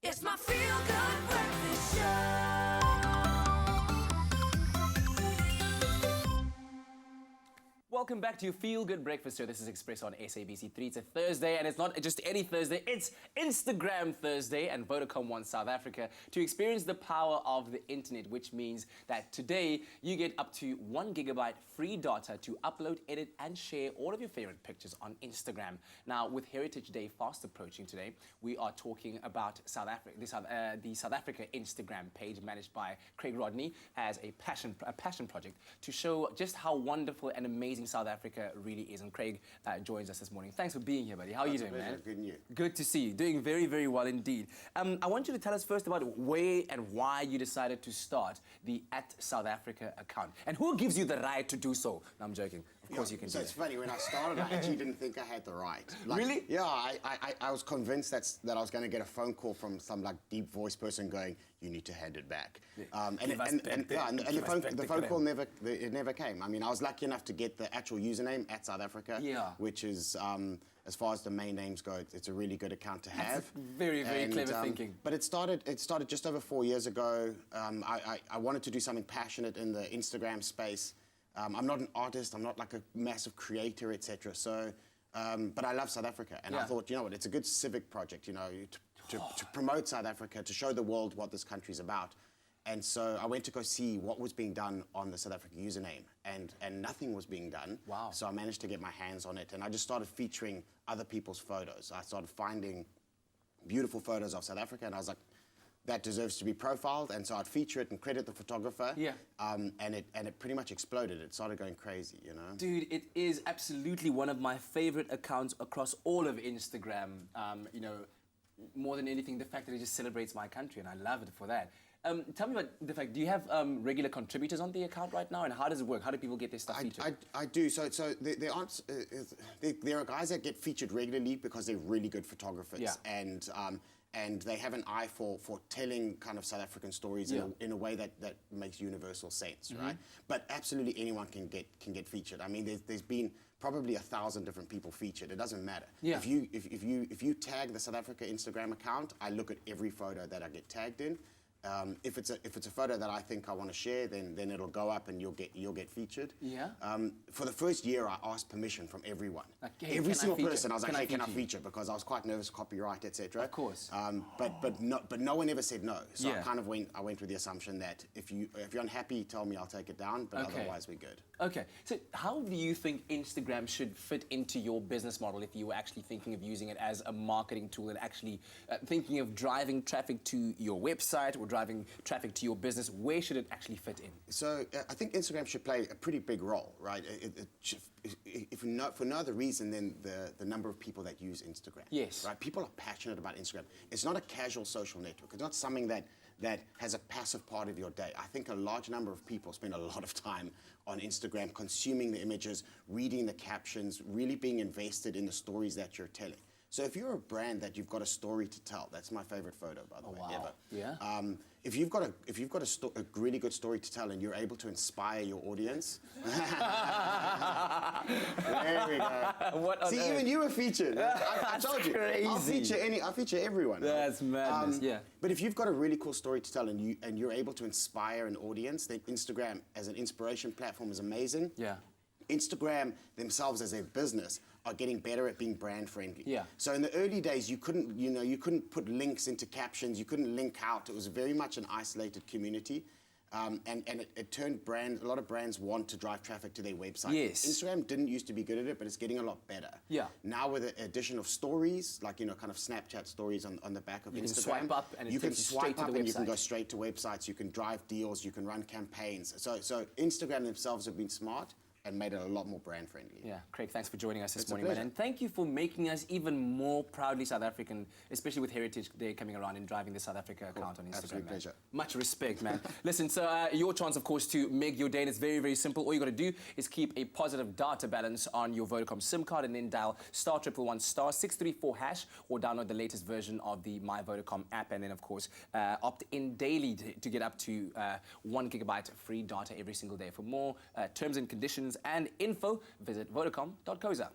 It's my feel-good breakfast show. Welcome back to your Feel Good Breakfast Show. This is Expresso on SABC3. It's a Thursday, and it's not just any Thursday, it's Instagram Thursday, and Vodacom wants South Africa to experience the power of the internet, which means that today you get up to 1 gigabyte free data to upload, edit, and share all of your favorite pictures on Instagram. Now, with Heritage Day fast approaching today, we are talking about South Africa, the South Africa Instagram page managed by Craig Rodney as a passion project to show just how wonderful and amazing South Africa really is. And Craig joins us this morning. Thanks for being here, buddy. How are you doing, man? Good, and you? Good to see you. Doing very, very well indeed. I want you to tell us first about where and why you decided to start the @South Africa account. And who gives you the right to do so? No, I'm joking. Of course you can do it's that. funny, when I started, I actually didn't think I had the right. Really? Yeah, I was convinced that I was going to get a phone call from some deep voice person going, you need to hand it back. And the phone call never came. I mean, I was lucky enough to get the actual username @South Africa, which is, as far as the main names go, it's a really good account to have. That's very, very clever thinking. But it started just over 4 years ago. I wanted to do something passionate in the Instagram space. I'm not an artist, I'm not like a massive creator, etc. So, but I love South Africa, and I thought, you know what, it's a good civic project, you know, to promote South Africa, to show the world what this country's about. And so I went to go see what was being done on the South African username, and nothing was being done. Wow. So I managed to get my hands on it, and I just started featuring other people's photos. I started finding beautiful photos of South Africa, and I was like, that deserves to be profiled, and so I'd feature it and credit the photographer. Yeah. And it pretty much exploded. It started going crazy, you know. Dude, it is absolutely one of my favorite accounts across all of Instagram. You know, more than anything, the fact that it just celebrates my country, and I love it for that. Tell me about the fact, do you have regular contributors on the account right now, and how does it work? How do people get their stuff featured? I do. So there are guys that get featured regularly because they're really good photographers, and they have an eye for telling kind of South African stories in a way that makes universal sense, right? But absolutely anyone can get featured. I mean, there's been probably 1,000 different people featured. It doesn't matter. Yeah. If you tag the South Africa Instagram account, I look at every photo that I get tagged in. If it's a photo that I think I want to share, then it'll go up and you'll get featured. Yeah. For the first year, I asked permission from everyone. Okay, Every single person, I was like, hey, can I feature? Because I was quite nervous, copyright, etc. Of course. But no one ever said no. So Yeah. I went with the assumption that if you're unhappy, tell me, I'll take it down. But otherwise, we're good. Okay, so how do you think Instagram should fit into your business model if you were actually thinking of using it as a marketing tool and actually thinking of driving traffic to your website or driving traffic to your business? Where should it actually fit in? So I think Instagram should play a pretty big role, right? For no other reason than the number of people that use Instagram. Yes. Right? People are passionate about Instagram. It's not a casual social network. It's not something that has a passive part of your day. I think a large number of people spend a lot of time on Instagram consuming the images, reading the captions, really being invested in the stories that you're telling. So if you're a brand that you've got a story to tell, that's my favorite photo, by the way, ever. Yeah. If you've got a really good story to tell and you're able to inspire your audience, there we go. See, even you were featured. I told you. Crazy. I'll feature everyone. That's madness. Yeah. But if you've got a really cool story to tell and you're able to inspire an audience, then Instagram as an inspiration platform is amazing. Yeah. Instagram themselves as a business are getting better at being brand friendly. Yeah. So in the early days, you couldn't put links into captions, you couldn't link out. It was very much an isolated community. And it turned a lot of brands want to drive traffic to their website. Yes. Instagram didn't used to be good at it, but it's getting a lot better. Yeah. Now with the addition of stories, like, kind of Snapchat stories on the back of Instagram. You can swipe up and you can takes you straight to the and you can website. go straight to websites, you can drive deals, you can run campaigns. So Instagram themselves have been smart and made it a lot more brand friendly. Yeah, Craig, thanks for joining us this It's a morning, man. pleasure. And thank you for making us even more proudly South African, especially with Heritage Day coming around and driving the South Africa account on Instagram. Absolute man. pleasure. Much respect, man. Listen, so your chance, of course, to make your day, and it's very, very simple. All you got to do is keep a positive data balance on your Vodacom SIM card and then dial *111 *634# or download the latest version of the My Vodacom app, and then, of course, opt in daily to get up to 1 gigabyte free data every single day. For more terms and conditions and info, visit vodacom.co.za.